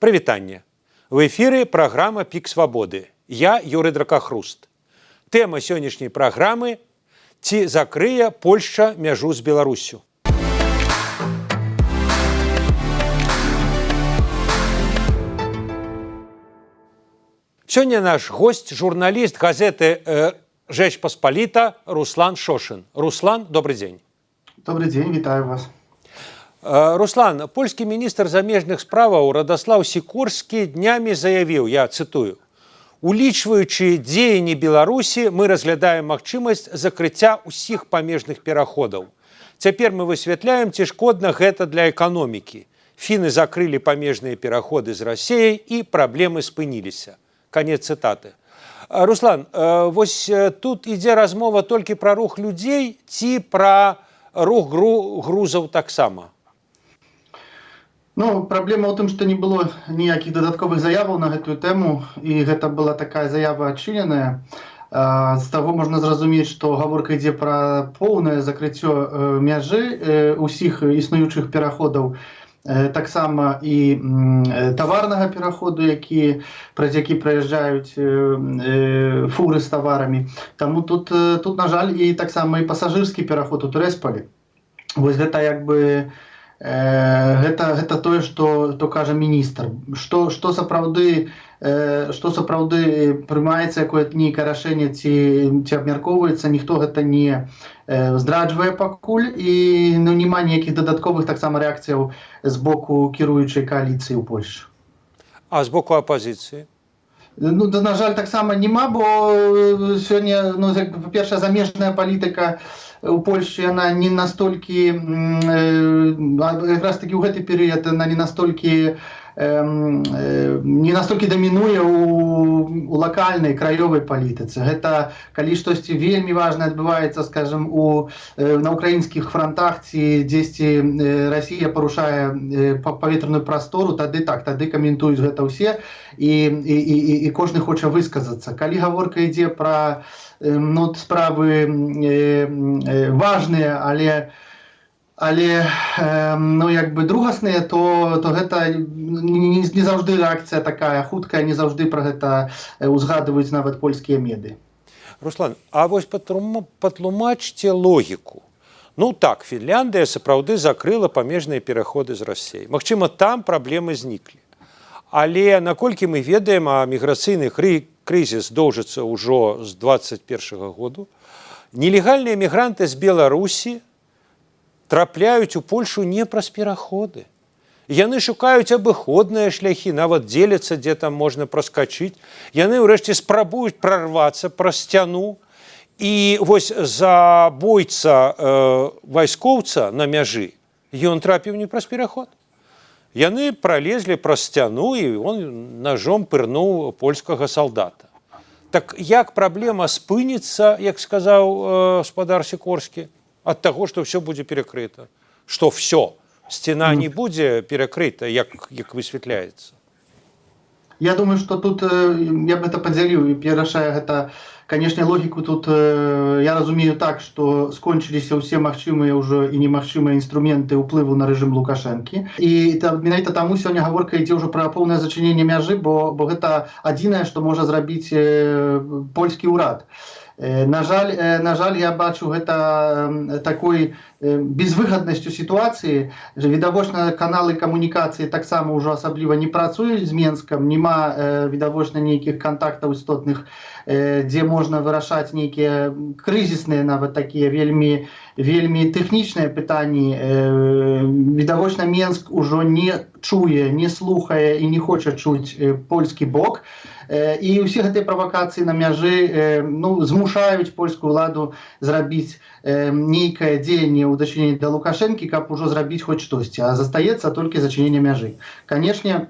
Прывітанне. В эфіры праграма «Пік свабоды». Я Юрый Дракахруст. Тэма сённяшняй праграмы – ці закрые Польшча мяжу з Беларуссю. Сёння наш гость – журналист газеты «Жэч Паспаліта» Руслан Шошин. Руслан, добрый день. Добрый день, вітаю вас. Руслан, польскі міністр замежных справаў Радаслаў Сікорскі днямі заявіў, я цытую: «Улічваючы дзеянні Беларусі, мы разглядаем магчымасць закрыцця ўсіх памежных пераходаў. Цяпер мы высвятляем, ці шкодна гэта для эканомікі. Фіны закрылі памежныя пераходы з Расіяй і праблемы спыніліся». Канец цытаты. Руслан, вось тут ідзе размова толькі пра рух людзей ці пра рух грузаў таксама? Ну, праблема ў тым, што не было ніякіх дадатковых заяваў на гэтую тэму, і гэта была такая заява адчыненая. З таго можна зразумець, што гаворка ідзе пра поўнае закрыццё мяжы ўсіх існуючых пераходаў, таксама і таварнага пераходу, праз які праязджаюць фуры з таварамі. Таму тут, на жаль, і таксама і пасажырскі пераход у Трэсполі. Вось гэта як бы гэта тое, што кажа міністр. Што сапраўды прымаецца нейкае рашэнне ці абмяркоўваецца, ніхто гэта не здраджвае пакуль, і няма ніякіх дадатковых таксама рэакцыяў з боку кіруючай кааліцыі ў Польшчы. А з боку апазіцыі? Ну, на жаль, таксама няма, бо сёння, па-першае, замежная палітыка у Польшчы, яна не настолькі, якраз такі ў гэты перыяд, яна не настолькі дамінуе у лакальнай краёвай палітыцы. Гэта калі штосьці вельмі важнае адбываецца, скажем, на украінскіх франтах, ці дзесьці Расія парушае паветраную прастору, тады каментуюць гэта ўсе, і кожны хоча высказацца. Калі гаворка ідзе пра справы важныя, але другасныя, то гэта не заўжды рэакцыя такая хуткая, не заўжды пра гэта узгадваюць нават польскія меды. Руслан, а вось патлумачце логіку. Ну так, Фінляндыя сапраўды закрыла памежныя пераходы з Расіяй. Магчыма, там праблемы зніклі. Але, наколькі мы ведаем, міграцыйны крызіс доўжыцца ўжо з 2021 году, нелегальныя мігранты з Беларусі трапляюць у Польшу не праз пераходы. Яны шукаюць абыходныя шляхі, нават дзеляцца, дзе там можна праскачыць. Яны ўрэшце спрабуюць прарвацца праз сцяну. І вось забойца вайскоўца на мяжы, ён трапіў не праз пераход. Яны пралезлі праз сцяну, і он ножом пырнуў польскага салдата. Так як праблема спыніцца, як сказаў гаспадар Сікорскі, ад таго, што ўсё будзе перакрыта? Што ўсё? Сцена не будзе перакрыта, як высвятляецца? Я думаю, што тут я б гэта падзяліў, і перашае гэта, канешне, логіку тут я разумею так, што скончыліся ўсе магчымыя ўжо і немагчымыя інструменты ўплыву на рэжым Лукашэнкі. І менавіта таму сёння гаворка ідзе ўжо пра поўнае зачыненне мяжы, бо гэта адзінае, што можа зрабіць польскі ўрад. На жаль, я бачу гэта такой безвыгаднасцю сітуацыі. Відавочна, каналы камунікацыі таксама ўжо асабліва не працуюць з Менскам, няма відавочна нейкіх кантактаў істотных, дзе можна вырашаць нейкія крызісныя, нават такія вельмі тэхнічныя пытанні. Відавочна, Менск ужо не чуе, не слухае і не хоча чуць польскі бок. І ўсе гэтыя правакацыі на мяжы змушаюць польскую ўладу зрабіць нейкае дзеянне ў дачыненні да Лукашэнкі, каб ужо зрабіць хоць штосьці, а застаецца толькі зачыненне мяжы. Канешне,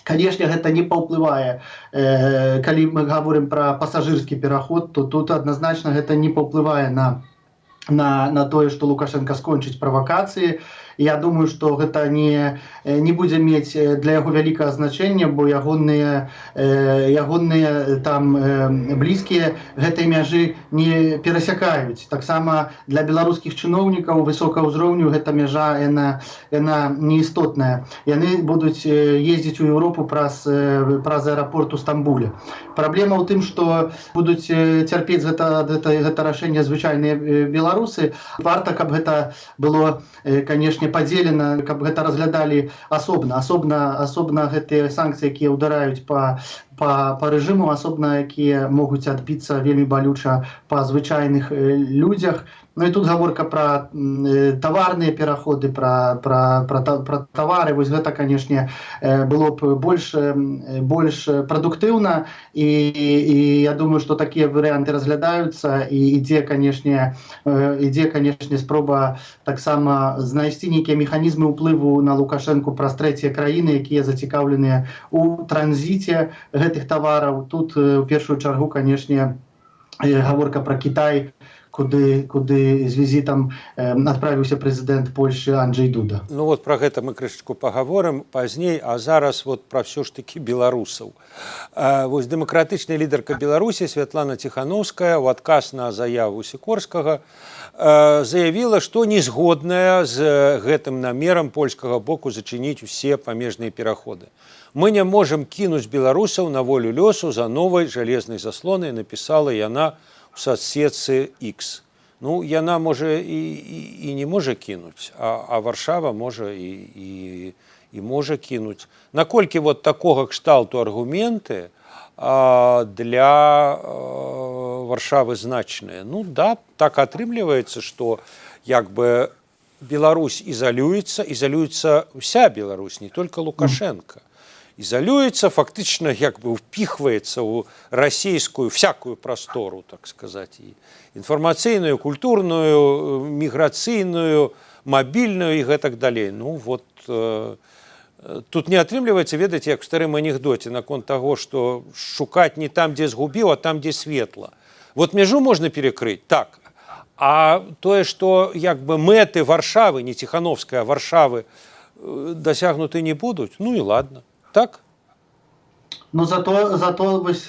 гэта не паўплывае. Калі мы гаворым пра пасажырскі пераход, то тут адназначна гэта не паўплывае на тое, што Лукашенко скончыць правакацыі. Я думаю, што гэта не будзе мець для яго вялікага значэння, бо ягоныя там блізкія гэтай мяжы не перасякаюць. Таксама для беларускіх чыноўнікаў высокага ўзроўню гэта мяжа яна неістотная. Яны будуць ездзіць у Еўропу праз аэрапорт у Стамбуле. Праблема ў тым, што будуць цярпець гэта рашэнне звычайныя беларусы. Варта, каб гэта было, канешне, падзелена, каб гэта разглядалі асобна гэтыя санкцыі, якія ўдараюць па рэжыму, асобна якія могуць адбіцца вельмі балюча па звычайных людзях. Ну і тут гаворка пра таварныя пераходы, пра тавары. Вось гэта, канешне, было б больш прадуктыўна, і я думаю, што такія варыянты разглядаюцца, і ідзе, канешне, спроба таксама знайсці нейкія механізмы ўплыву на Лукашэнку праз трэція краіны, якія зацікаўленыя у транзіце гэтых тавараў. Тут у першую чаргу, канешне, гаворка пра Кітай, куды з візітам адправіўся прэзідэнт Польшчы Анджэй Дуда. Ну вот пра гэта мы крышачку пагаворым пазней, а зараз вот пра ўсё ж такі беларусаў. Вось дэмакратычная лідарка Беларусі Святлана Ціхановская ў адказ на заяву Сікорскага заявіла, што не згодная з гэтым намерам польскага боку зачыніць усе памежныя пераходы. Мы не можам кінуць беларусаў на волю лёсу за новай жалезнай заслонай, напісала яна в соцсетцы X. Ну, яна можа і не можа кінуць, а Варшава можа і можа кінуць. Наколькі вот такога кшталту аргументы для Варшавы значныя? Ну да, так атрымліваецца, што як бы Беларусь ізалюецца вся Беларусь, не только Лукашенко. Изолюется, фактично як бы впихивается в российскую всякую простору, так сказать, и информационную, культурную, миграционную, мобильную и так далее. Ну вот тут не атрымліваецца, ведаеце, як в старым анекдоте наконт того, что шукать не там, где сгубил, а там, где светло. Вот межу можно перекрыть, так. А тое, что як бы мэты Варшавы, не Тихановская, а Варшавы досягнуты не будут, ну и ладно. Так? Ну, зато вось,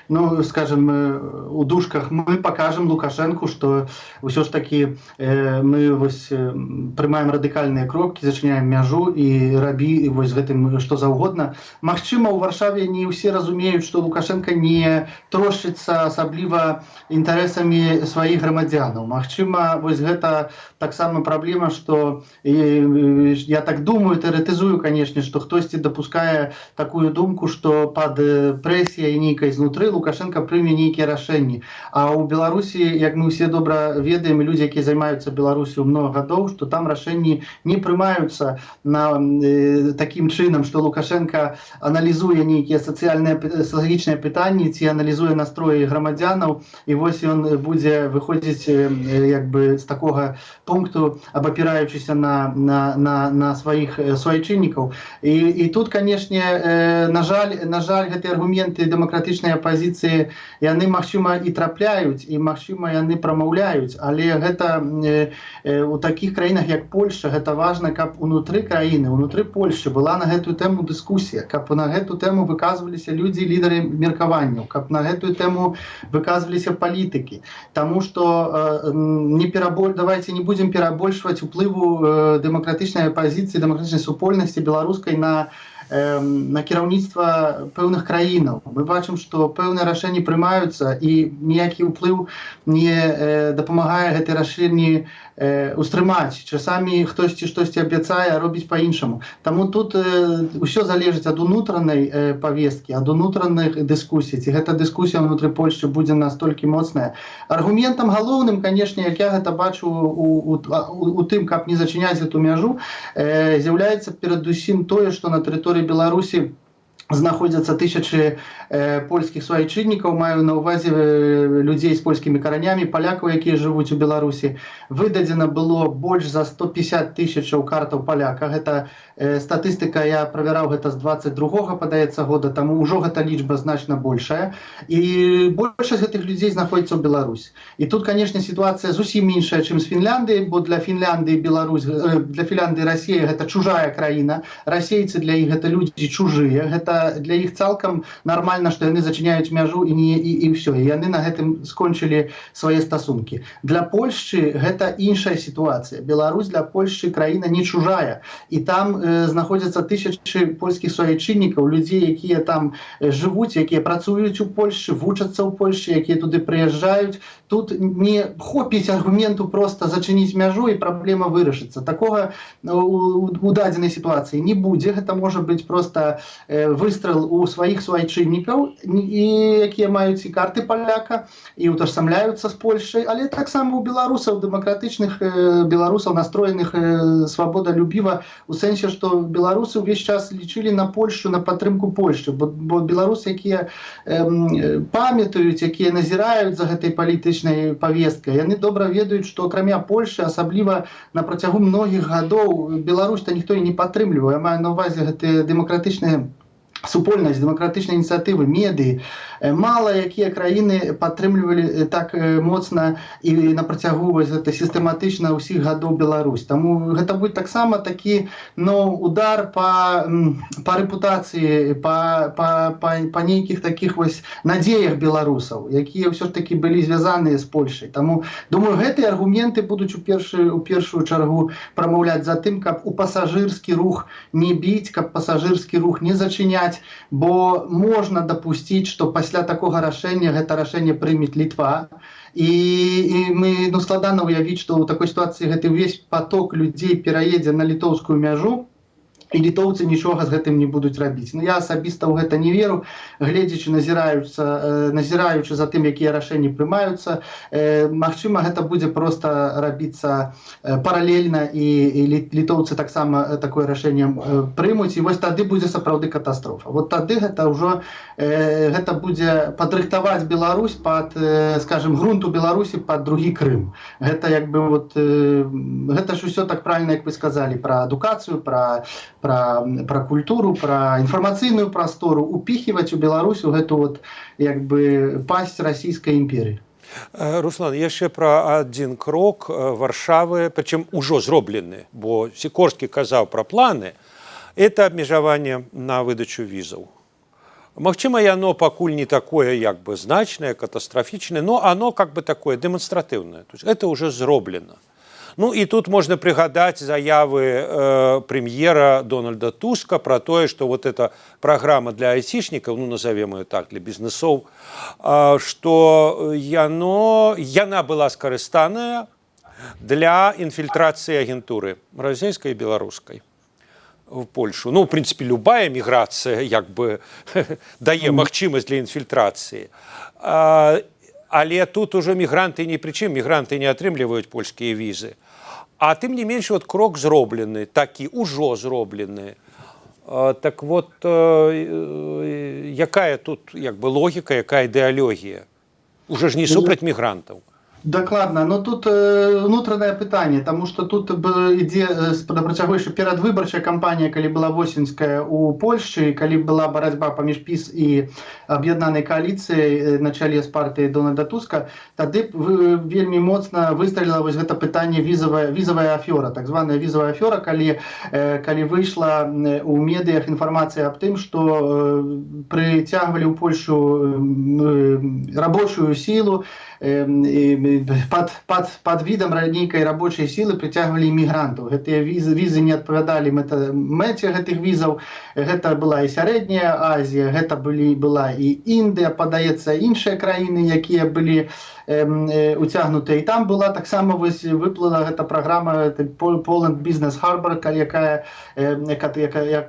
ну, скажем, у дужках мы покажем Лукашенку, что ўсё ж таки мы вось прымаем радыкальныя крокі, зачыняем мяжу і рабі вось гэтым што заўгодна. Магчыма, у Варшаве не ўсе разумеюць, што Лукашенко не трошыцца асабліва інтарэсамі сваіх грамадзянаў. Магчыма, вось гэта таксама праблема, што я так думаю, тэарэтызую, канешне, што хтосьці дапускае такую думку, што пад прэсіяй нейкай знутры Лукашенко прыме нейкія рашэнні. А ў Беларусі, як мы ўсе добра ведаем, людзі, якія займаюцца Беларусю многа гадоў, што там рашэнні не прымаюцца такім чынам, што Лукашенко аналізуе нейкія сацыялагічныя пытанні ці аналізуе настроі грамадзянаў, і вось ён будзе выходзіць як бы з такога пункту, абапіраючыся на сваіх суайчыннікаў. І тут, канешне, на жаль, гэтыя аргументы дэмакратычнай апазіцыі, яны, магчыма, і трапляюць, і, магчыма, яны прамаўляюць, але гэта у такіх краінах, як Польшча, гэта важна, каб унутры краіны, унутры Польшчы была на гэтую тэму дыскусія, каб на гэту тэму выказваліся людзі, лідары меркаванняў, каб на гэтую тэму выказваліся палітыкі. Таму што давайте не будзем перабольшваць уплыву дэмакратычнай апазіцыі, дэмакратычнай супольнасці беларускай на кіраўніцтва пэўных краінаў. Мы бачым, што пэўныя рашэнні прымаюцца, і ніякі ўплыў не дапамагае гэтыя рашэнні устрымаць. Часамі хтосьці штосьці абяцае, а робіць па-іншаму. Таму тут ўсё залежыць ад унутранай павесткі, ад унутраных дыскусій. Ці гэта дыскусія ўнутры Польшчы будзе настолькі моцная. Аргументам галоўным, канешне, як я гэта бачу у тым, каб не зачыняць гэту мяжу, з'яўляецца перадусім тое, што на тэрыторыі Беларусі знаходзяцца тысячы польскіх свайчыннікаў, маю на ўвазе людзей з польскімі каранямі, палякаў, якія жывуць у Беларусі. Выдадзена было больш за 150 тысячаў картаў паляка. Гэта статыстыка, я правяраў гэта з 22-го, падаецца, года, таму ўжо гэта лічба значна большая. І большасць гэтых людзей знаходзіцца ў Беларусі. І тут, канешне, сітуацыя зусім іншая, чым з Фінляндыяй, бо для Фінляндыі Расія гэта чужая краіна. Расейцы для іх гэта людзі чужыя. Гэта для іх цалкам нармальна, што яны зачыняюць мяжу і ўсё. І яны на гэтым скончылі свае стасункі. Для Польшчы гэта іншая сітуацыя. Беларусь для Польшчы краіна не чужая. І там знаходзяцца тысячы польскіх суайчыннікаў, людзей, якія там жывуць, якія працуюць у Польшчы, вучацца ў Польшчы, якія туды прыязджаюць. Тут не хопіць аргументу проста зачыніць мяжу і праблема вырашыцца. Такога у дадзенай сітуацыі не будзе. Гэта можа быць проста выстрел у сваіх суайчыннікаў, якія маюць і карты паляка, і ўтажсамляюцца з Польшчай, але таксама у беларусаў, дэмакратычных беларусаў, настроеных свабодалюбіва, у сэнсе, што беларусы ўвесь час лічылі на Польшчу, на падтрымку Польшчы, бо беларусы, якія памятаюць, якія назіраюць за гэтай палітычнай павесткай, яны добра ведаюць, што акрамя Польшчы, асабліва на працягу многіх гадоў, Беларусь-то ніхто і не падтрымлівае. Я маю на ўвазе гэтыя дэмакратычныя супольнасць, дэмакратычныя ініцыятывы, медыі. Мала якія краіны падтрымлівалі так моцна і на працягу сістэматычна ўсіх гадоў Беларусь. Таму гэта будзе таксама такі удар па рэпутацыі, па нейкіх такіх надзеях беларусаў, якія ўсё ж такі былі звязаныя з Польшай. Таму, думаю, гэтыя аргументы будуць у першую чаргу прамаўляць за тым, каб у пасажырскі рух не біць, каб пасажырскі рух не зачыняць, бо можна дапусціць, што пасля такога рашэння гэта рашэнне прымет Літва. І мы складана ўявіць, што ў такой сітуацыі гэты ўвесь поток людзей пераедзе на літоўскую мяжу, і літоўцы нічога з гэтым не будуць рабіць. Я асабіста ў гэта не веру, гледзячы, назіраючы за тым, якія рашэнні прымаюцца. Магчыма, гэта будзе проста рабіцца паралельна, і літоўцы таксама такое рашэнне прымуць, і вось тады будзе сапраўды катастрофа. Вот тады гэта ўжо гэта будзе падрыхтаваць Беларусь пад, скажем, грунт у Беларусі пад другі Крым. Гэта гэта ж усё так правільна, як вы сказалі, пра адукацыю, пра культуру, пра інфармацыйную прастору, упіхіваць у Беларусь у гэту пасць расійскай імперыі. Руслан, яшчэ пра адзін крок Варшавы, прычым ужо зроблены, бо Сікорскі казаў пра планы, это абмежаванне на выдачу візаў. Магчыма, яно пакуль не такое значнае, катастрафічнае, но оно такое дэманстратыўнае. Это уже зроблена. І тут можна прыгадаць заявы прэм'ера Дональда Туска пра тое, што вот эта праграма для айцішнікаў, назовем ее так, для бізнесоў, што яна была скарыстаная для інфільтрацыі агентуры расійскай і беларускай в Польшу. В прынцыпе, любая міграцыя дае магчымасць для інфільтрацыі. Але тут ужо мігранты ні пры чым, мігранты не атрымліваюць польскія візы. А тым не менш, крок зроблены, такі ўжо зроблены. Так вот, якая тут логіка, якая ідэалогія? Уже ж не супраць мігрантаў. Дакладна, тут унутранае пытанне, таму што тут ідзе на працягу яшчэ перадвыбарчая кампанія, калі была восеньская ў Польшчы, калі была барацьба паміж ПіС і аб'яднанай кааліцыяй на чале з партыяй Дональда Туска, тады вельмі моцна выстраліла гэта пытанне візавая афёра, так званая візавая афёра, калі выйшла ў медыях інфармацыя аб тым, што прыцягвалі ў Польшу рабочую сілу, под видом нейкай рабочай сілы прыцягвалі імігрантаў. Гэтыя візы не адпавядалі мэце гэтых візаў. Гэта была і сярэдняя Азія, гэта была і Індыя, падаецца, іншыя краіны, якія былі уцягнутыя. І там была таксама выплыла гэта праграма Poland Business Harbor, якая,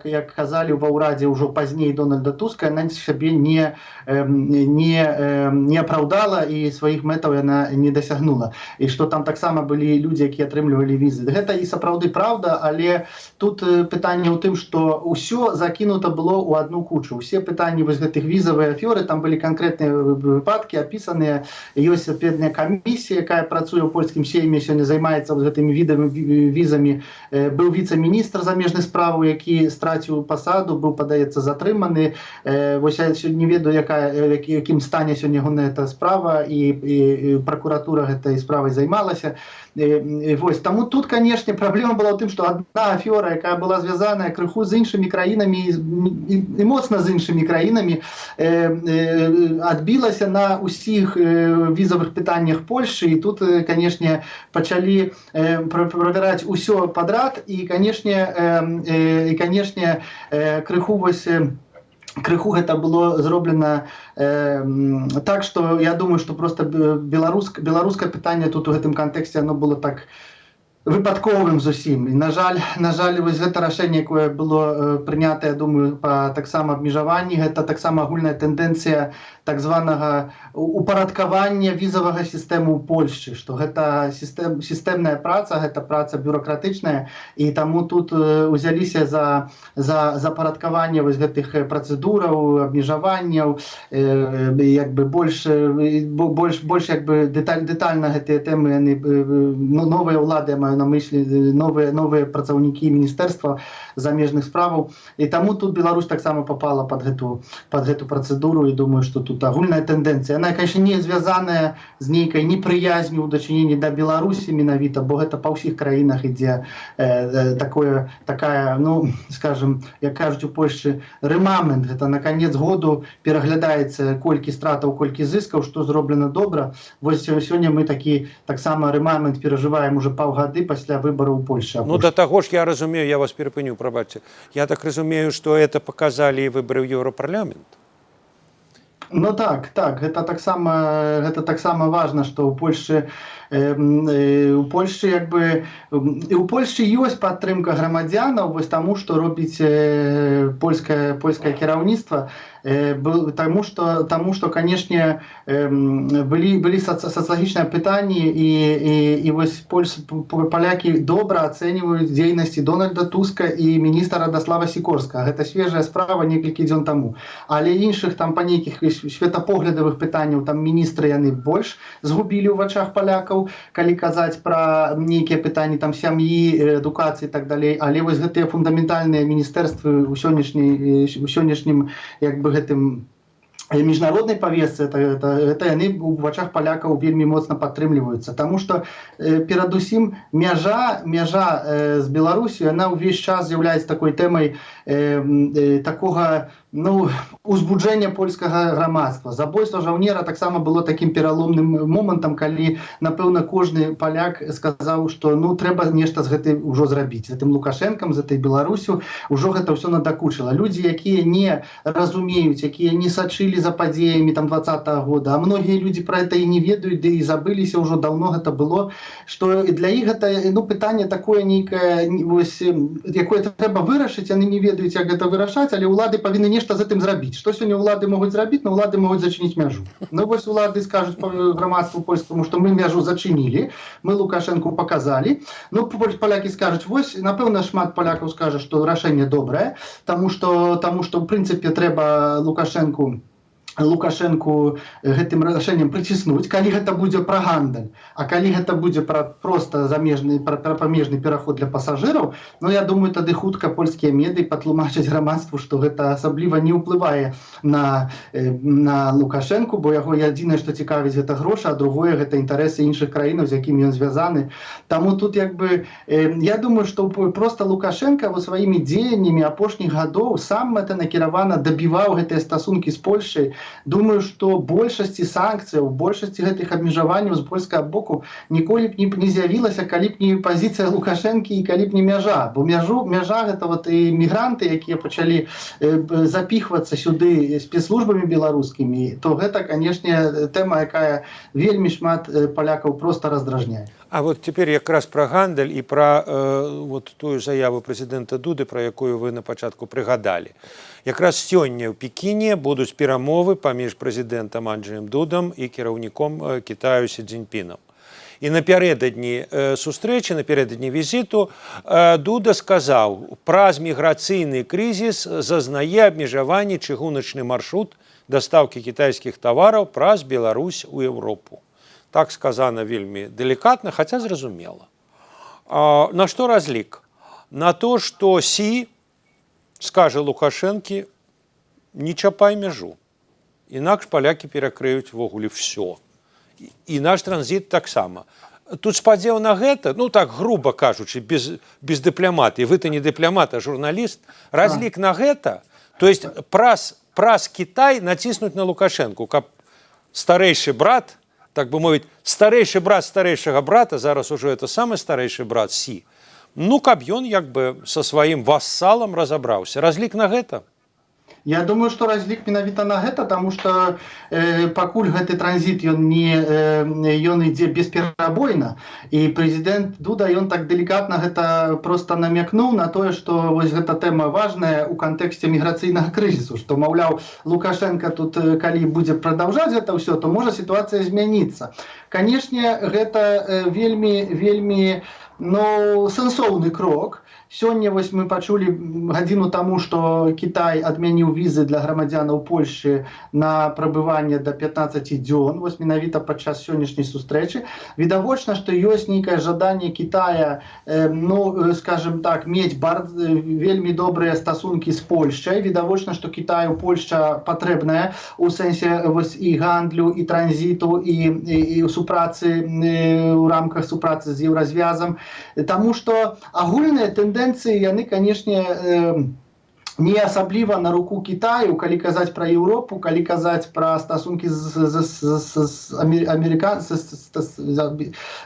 як казалі ва ўрадзе ўжо пазней Дональда Туска, яна сябе не апраўдала і сваіх мэтаў яна не не дасягнула, і што там таксама былі людзі, якія атрымлівалі візы. Гэта і сапраўды праўда, але тут пытанне ў тым, што ўсё закінута было ў одну кучу. Усе пытанні вось гэтых візавыя афёры, там былі канкрэтныя выпадкі апісаныя, ёсць адпаведная камісія, якая працуе ў польскім сейме, сёння займаецца гэтымі візамі. Быў віцэ-міністр замежных справаў, які страціў пасаду, быў, падаецца, затрыманы. Вось я не ведаю, якім стане сёння гэта справа, і пракуратура гэтай справай займалася. Вось, таму тут, канешне, праблема была ў тым, што адна афёра, якая была звязаная крыху з іншымі краінамі і моцна з іншымі краінамі, адбілася на ўсіх візавых пытаннях Польшчы, і тут, канешне, пачалі правяраць усё падрад, і, канешне, крыху гэта было зроблена так, што я думаю, што проста беларускае пытанне тут у гэтым кантэксце оно было так выпадковым зусім. І, на жаль, вось гэта рашэнне, якое было прынятае, думаю, па таксама абмежаванні, гэта таксама агульная тэндэнцыя так званага упарадкавання візавага сістэмы ў Польшчы, што гэта сістэмная праца, гэта праца бюракратычная, і таму тут узяліся за парадкаванне вось гэтых працэдураў, абмежаванняў, больш дэтальна гэтыя тэмы, новыя ўлады, маю на мыслі, новыя працаўнікі міністэрства замежных справаў, і таму тут Беларусь таксама попала под гэту працэдуру, і думаю, што тут агульная тэндэнцыя. Яна, конечно, не звязаная з нейкай непрыязню ў дачыненні да Беларусі менавіта, бо гэта па ўсіх краінах ідзе такая, ну, скажем, як кажуць у Польшчы, рэмамент. Гэта на канец году пераглядаецца колькі стратаў, колькі зыскаў, што зроблена добра. Вось сёння мы таксама рэмамент перажываем уже паўгады пасля выбараў у Польшчы. Ну, да таго ж, я разумею, я вас перапыню, прабачце. Я так разумею, што это показалі і выбары ў Еўрапарламент. Ну так, гэта таксама важна, што ў Польшчы ёсць падтрымка грамадзянаў вось таму, што робіць польскае кіраўніцтва, таму што, канешне, былі сацыялагічныя пытанні, і вось палякі добра ацэньваюць дзейнасці Дональда Туска і міністра Радаслава Сікорскага. Гэта свежая справа некалькі дзён таму. Але іншых там па нейкіх светапоглядавых пытанняў там міністры яны больш згубілі ў вачах палякаў, калі казаць пра нейкія пытанні там сям'і, адукацыі і так далей. Але вось гэтыя фундаментальныя міністэрствы ў сённяшнім гэтым міжнароднай павестцы, гэта яны ў вачах палякаў вельмі моцна падтрымліваюцца, таму што перадусім мяжа з Беларусю, яна ўвесь час з'яўляецца такой тэмай такога, ну, узбуджэння польскага грамадства. Забойства жаўнера таксама было такім пераломным момантам, калі, напэўна, кожны паляк сказаў, што ну трэба нешта з гэтай ужо зрабіць. З гэтым Лукашэнкам, з гэтай Беларусю ўжо гэта ўсё надакучыла. Людзі, якія не разумеюць, якія не сачылі за падзеямі там 20-го года, а многія людзі пра гэта і не ведаюць, ды і забыліся ўжо, даўно гэта было, што для іх гэта, ну, пытанне такое нейкае, вось, якое трэба вырашыць, яны не ведаюць, як гэта вырашаць, але ўлады павінны нешта з гэтым зрабіць. Што сёння ўлады могуць зрабіць? Ну, ўлады могуць зачыніць мяжу. Ну, вось улады скажуць грамадству польскаму, што мы мяжу зачынілі, мы Лукашэнку паказалі. Ну, палякі скажуць, вось, напэўна, шмат палякаў скажа, што рашэнне добрае, таму што, ў прынцыпе, трэба Лукашэнку гэтым рашэннем прыціснуць, калі гэта будзе пра гандаль, а калі гэта будзе проста памежны пераход для пасажыраў, ну, я думаю, тады хутка польскія медыі патлумачаць грамадству, што гэта асабліва не ўплывае на Лукашэнку, бо яго адзінае, што цікавіць, гэта грошы, а другое гэта інтарэсы іншых краінаў, з якімі ён звязаны. Таму тут, я думаю, што проста Лукашэнка сваімі дзеяннямі апошніх гадоў сам накіравана дабіваў гэтыя стасункі з Польшчай. Думаю, што большасці санкцыяў, большасці гэтых абмежаванняў з польскага боку ніколі б не з'явілася, калі б не пазіцыя Лукашэнкі і калі б не мяжа. Бо мяжа гэта і мігранты, якія пачалі запіхвацца сюды спецслужбамі беларускімі, то гэта, канешне, тэма, якая вельмі шмат палякаў проста раздражняе. А вот теперь якраз про гандаль і про вот тую заяву прэзідэнта Дуды, про якую вы на пачатку прыгадалі. Якраз сёння ў Пекіне будуць перамовы паміж прэзідэнтам Анджэем Дудам і кіраўніком Кітаю Сі Цзіньпінам. І напярэдадні сустрэчы, напярэдадні візіту Дуда сказаў, праз міграцыйны крызіс зазнае абмежаванні чыгуначны маршрут дастаўкі кітайскіх тавараў праз Беларусь у Еўропу. Так сказано вельмі деликатно, хотя зразумела. На что разлик? На то, что Си скажет Лукашенко, не чапай мяжу. Інакш палякі перакрыюць ввогуле все. І наш транзит таксама. Тут спадзеў на гэта, ну так грубо кажучы, без дыпламатыі. Вы-то не дыпламат, а журналіст. Разлік на гэта, то есть праз Кітай націснуць на Лукашенко, каб старэйшы брат, так бы мовіць, старэйшы брат старэйшага брата, зараз ужо это самы старэйшы брат Сі, ну, каб ён як бы са сваім вассалам разабраўся. Разлік на гэта? Я думаю, што разлік менавіта на гэта, таму што пакуль гэты транзіт ён ідзе бесперабойна, і прэзідэнт Дуда ён так далікатна гэта проста намякнуў на тое, што вось гэта тэма важная ў кантэксце міграцыйнага крызісу, што, маўляў, Лукашенко тут калі будзе прадаўжаць гэта ўсё, то можа сітуацыя змяніцца. Канешне, гэта вельмі сэнсоўны крок. Сёння вось мы пачулі гадзіну таму, што Кітай адмяніў візы для грамадзянаў Польшчы на прабыванне да 15 дзён, вось менавіта падчас сённяшняй сустрэчы. Відавочна, што ёсць нейкае жаданне Кітая, скажем так, мець вельмі добрыя стасункі з Польшчай. Відавочна, што Кітаю Польшча патрэбная у сэнсе вось і гандлю, і транзіту, і супрацы ў рамках супрацы з еўразвязам. Таму што агульныя тэндэнцыі, яны, канешне, не асабліва на руку Кітаю, калі казаць пра Еўропу, калі казаць пра стасункі з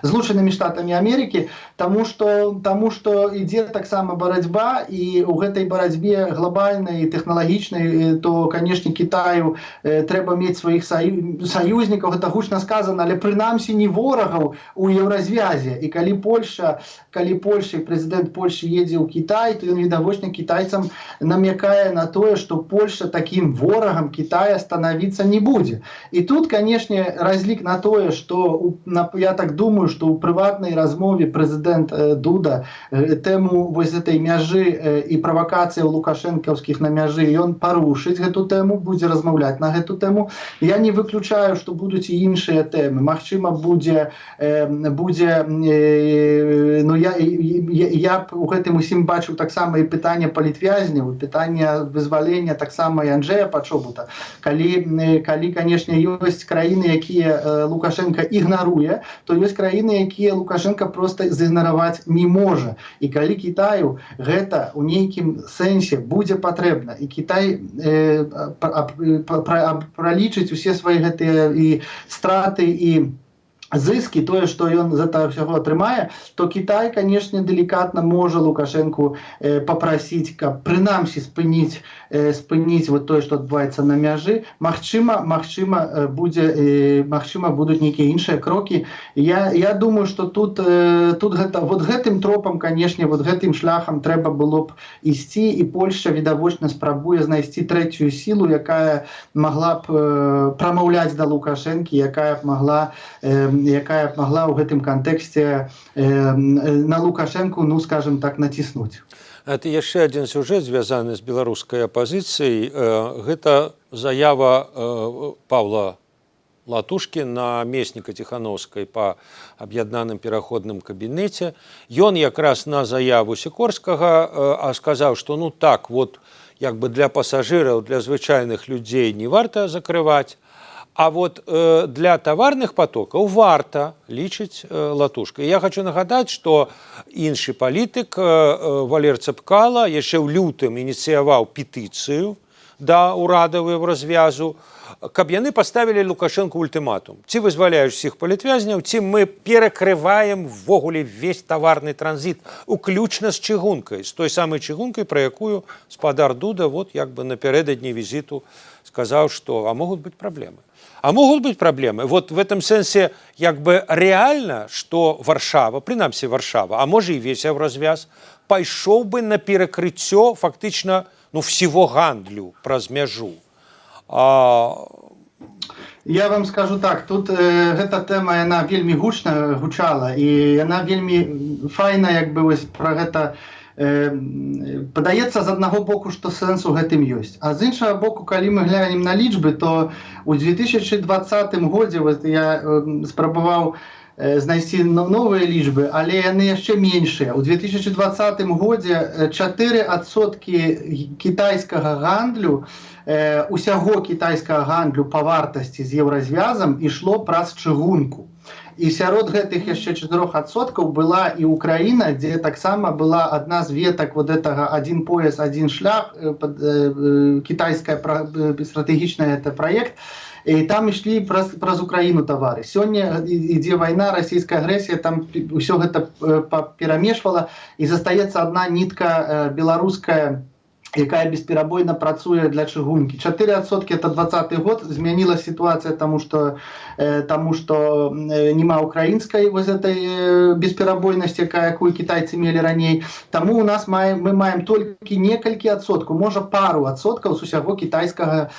Злучанымі Штатамі Амерыкі, таму што ідзе таксама барацьба, і ў гэтай барацьбе глобальнай, тэхналагічнай, то, канешне, Кітаю трэба мець сваіх саюзнікаў, гэта гучна сказана, але прынамсі не ворагаў у еўразвязе. І калі Польша і прэзідэнт Польшчы едзе ў Кітай, то ён відавочна кітайцам намекае на тое, што Польша такім ворагам Китая становіцца не будзе. І тут, канешне, разлік на тое, што я так думаю, што ў прыватнай размове прэзідэнт Дуда тэму вось гэтай мяжы і правакацыяў лукашэнкаўскіх на мяжы ён парушыць гэту тэму, будзе размаўляць на гэту тэму. Я не выключаю, што будуць і іншыя тэмы. Магчыма, я у гэтым усім бачыў таксама і пытанне палітвязняў, пытанне вызвалення таксама і Анджэя Пачобута. Калі, канешне, ёсць краіны, якія Лукашенко ігнаруе, то ёсць краіны, якія Лукашенко проста зігнараваць не можа. І калі Кітаю гэта ў нейкім сэнсе будзе патрэбна, і Кітай пралічыць усе свае гэтыя і страты, і зыскі, тое, што ён з гэтага ўсяго атрымае, то Кітай, канешне, делікатна можа Лукашенку папрасіць, каб прынамсі спыніць вот тое, што адбываецца на мяжы. Магчыма, будуць нейкія іншыя крокі. Я думаю, што тут гэта, вот гэтым тропам, канешне, вот гэтым шляхам трэба было б ісці, і Польшча, відавочна, спрабуе знайсці трэцюю сілу, якая магла б прамаўляць да Лукашэнкі, якая б магла ў гэтым кантэксце на Лукашенку, скажем так, націснуць. Это яшчэ адзін сюжэт, звязаны з беларускай апазіцыяй. Гэта заява Павла Латушкі, намесніка Ціханаўскай па аб'яднаным пераходным кабінеце. Ён якраз на заяву Сікорскага сказаў, што так, вот, як бы для пасажыраў, для звычайных людзей не варта закрываць, а вот для таварных потокаў варта, лічыць Латушка. І я хочу нагадаць, што іншы палітык Валер Цэпкала яшчэ ў лютым ініцыяваў петыцыю да ўрадаў еўразвязу, каб яны паставілі Лукашэнку ультыматум. Ці вызваляюць усіх палітвязняў, ці мы перакрываем ввогуле весь таварны транзіт, уключна з чыгункай, з той самай чыгункай, пра якую спадар Дуда вот як бы напярэдадні візіту сказаў, што а могуць быць праблемы. А могут быть проблемы. Вот в этом сенсе как бы реально, что Варшава, принамсі Варшава, а може и весь Еврозвяз, пайшоў бы на перекрыццё фактично всего гандлю праз мяжу. Я вам скажу так, тут эта тема, яна вельмі гучна гучала, і яна вельмі файна, як бы вось пра гэта падаецца з аднаго боку, што сэнс у гэтым ёсць. А з іншага боку, калі мы глянем на лічбы, то ў 2020 годзе вот я спрабаваў знайсці новыя лічбы, але яны яшчэ меншыя. У 2020 годзе 4% кітайскага гандлю, усяго кітайскага гандлю па вартасці з еўразвязам ішло праз чыгунку. І сярод гэтых яшчэ 4% была і Украіна, дзе таксама была адна з ветак вот гэтага «Один пояс, один шлях», кітайская стратэгічная это праект, і там ішлі праз Украіну тавары. Сёння ідзе вайна, расійская агрэсія, там ўсё гэта перамешвала, і застаецца адна нітка беларуская, якая бесперабойна працуе для чыгункі. 4% это 20 год, змяніла сітуацыя, таму што нема украінскай вось этой бесперабойнасці, якую кітайцы мелі раней. Таму у нас мы маем толькі некалькі адсоткаў, можа пару адсоткаў з усяго кітайскага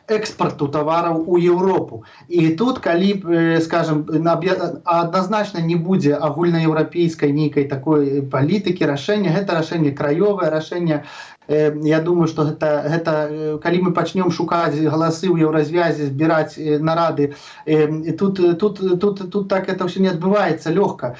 экспарту тавараў у Еўропу. І тут, калі, скажем, адназначна не будзе агульнаеўрапейскай нейкай такой палітыкі, рашэння, гэта рашэнне краёвае рашэнне. Я думаю, што гэта калі мы пачнём шукаць галасы ў еўразвязе, збіраць нарады, тут так это ўсё не адбываецца лёгка.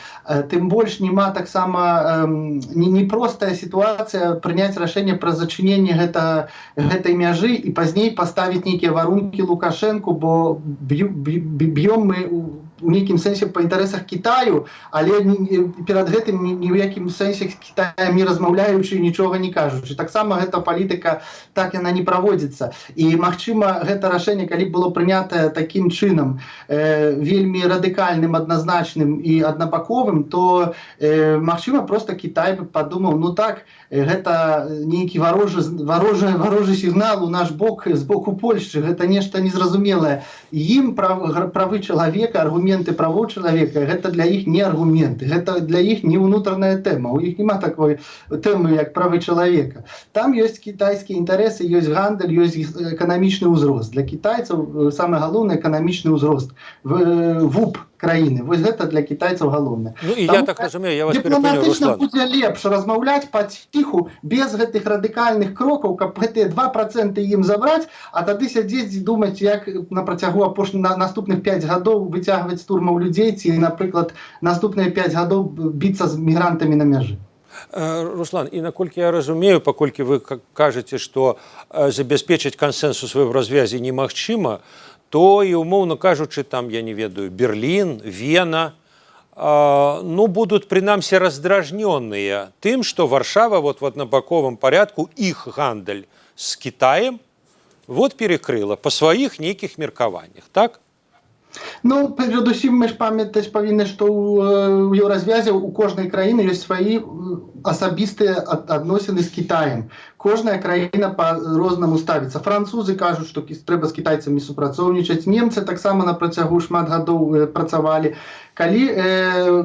Тым больш няма таксама непростая сітуацыя прыняць рашэнне пра зачыненне гэтай мяжы і пазней паставіць нейкія варункі Лукашэнку, бо б'ём мы у нейкім сэнсе па інтарэсах Кітаю, але перад гэтым ні ў якім сэнсе з Кітаем не размаўляючы, нічога не кажучы. Таксама гэта палітыка, так яна не праводзіцца. І, магчыма, гэта рашэнне, калі было прынятае такім чынам, вельмі радыкальным, адназначным і аднабаковым, то, магчыма, проста Кітай падумаў, ну так, гэта нейкі варожы сігнал у наш бок з боку Польшчы, гэта нешта незразумелае. Ім правы чалавека, аргументы правоў чалавека, гэта для іх не аргументы, гэта для іх не ўнутраная тэма. У іх няма такой тэмы, як правы чалавека. Там ёсць кітайскія інтарэсы, ёсць гандаль, ёсць эканамічны ўзрост. Для кітайцаў самае галоўнае эканамічны ўзрост. ВУП краіны. Вось гэта для кітайцаў галоўнае. Ну і я так разумею, я вас перапыню, Руслан. Дыпламатычна будзе лепш размаўляць паціху, без гэтых радыкальных крокаў, каб гэтыя 2% ім забраць, а тады сядзець і думаць, як на працягу наступных 5 гадоў выцягваць з турмаў людзей, ці, напрыклад, наступныя 5 гадоў біцца з мігрантамі на мяжы. Руслан, і наколькі я разумею, паколькі вы кажаце, што забяспечыць кансэнсус в развязе немагчыма, то і, умоўна кажучы, там, я не ведаю, Берлін, Вена, будут, принамсі, раздражненные тым, што Варшава вот в аднабаковым парядку іх гандаль з Кітаем вот перекрыла па сваіх нейкіх меркаваннях, так? Ну, перадусім, мы ж памятаць павінны, што ў еўразвязе у кожнай краіны ёсць свае асабістыя адносіны з Кітаем. Кожная краіна па-рознаму ставіцца. Французы кажуць, што трэба з кітайцамі супрацоўнічаць. Немцы таксама на працягу шмат гадоў працавалі. Калі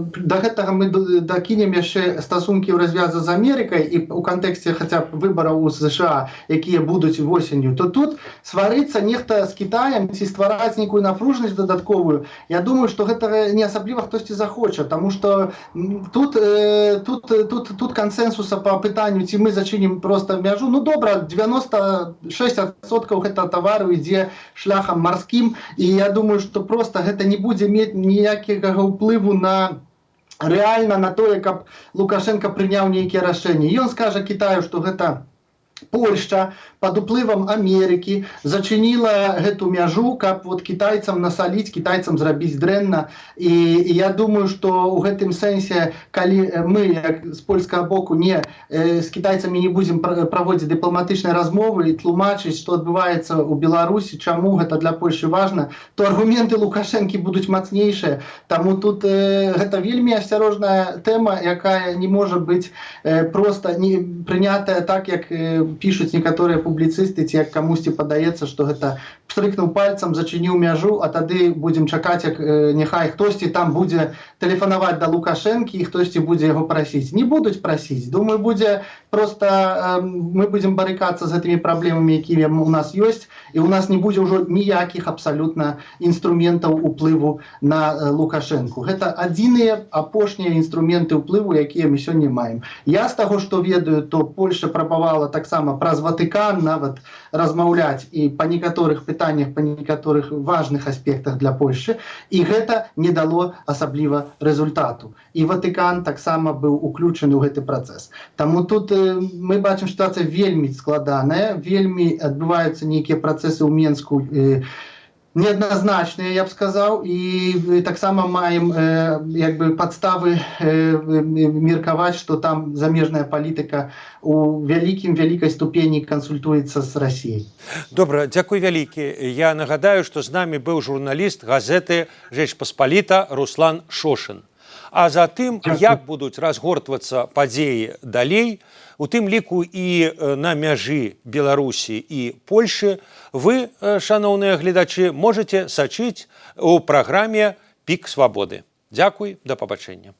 да гэтага мы дакінем яшчэ стасункі еўразвяза з Амерыкай і ў кантэксце хаця б выбараў у США, якія будуць восенню, то тут сварыцца нехта з Кітаем ці ствараць нейкую напружнасць дадатковую, я думаю, што гэта не асабліва хтосьці захоча, таму што тут кансэнсуса па пытанню, ці мы зачынім проста мяжу, ну добра, 96% гэта тавару ідзе шляхам марскім, і я думаю, што проста гэта не будзе мець ніякага ўплыву на рэальна на тое, каб Лукашенко прыняў нейкія рашэнні. Ён скажа Кітаю, што гэта Польшча под уплывам Амерыкі зачыніла гэту мяжу, каб вот кітайцам насаліць, кітайцам зрабіць дрэнна. І я думаю, што ў гэтым сэнсе, калі мы як з польскага боку не з кітайцамі не будзем праводзіць дыпламатычныя размовы і тлумачыць, што адбываецца ў Беларусі, чаму гэта для Польшчы важна, то аргументы Лукашэнкі будуць мацнейшыя. Таму тут гэта вельмі асцярожная тэма, якая не можа быць проста не прынятая так, як пишуць некаторыя публіцысты, ці як камусьці падаецца, што гэта пштрыкнуў пальцам, зачыніў мяжу, а тады будзем чакаць, як няхай хтосьці там будзе тэлефанаваць да Лукашэнкі і хтосьці будзе яго прасіць. Не будуць прасіць. Думаю, будзе проста мы будзем барыкацца з гэтымі праблемамі, якія у нас ёсць, і у нас не будзе ўжо ніякіх абсалютна інструментаў уплыву на Лукашэнку. Гэта адзіныя апошнія інструменты ўплыву, якія мы сёння маем. Я з таго, што ведаю, то Польшча прабавала таксама праз Ватыкан нават размаўляць і па некаторых пытаннях, па некаторых важных аспектах для Польшчы, і гэта не дало асабліва рэзультату. І Ватыкан таксама быў уключаны ў гэты працэс. Таму тут мы бачым, сітуацыя вельмі складаная, вельмі адбываюцца нейкія працэсы ў Менску неадназначныя, я б сказаў, і таксама маем як бы падставы меркаваць, што там замежная палітыка у вялікай ступені кансультуецца з Расіяй. Добра, дзякуй вялікі. Я нагадаю, што з намі быў журналіст газеты «Жэч Паспаліта» Руслан Шошын. А затым, як будуць разгортвацца падзеі далей, у тым ліку і на мяжы Беларусі і Польшы, вы, шаноўныя гледачы, можаце сачыць у праграме «Пік свабоды». Дзякуй, да пабачэння.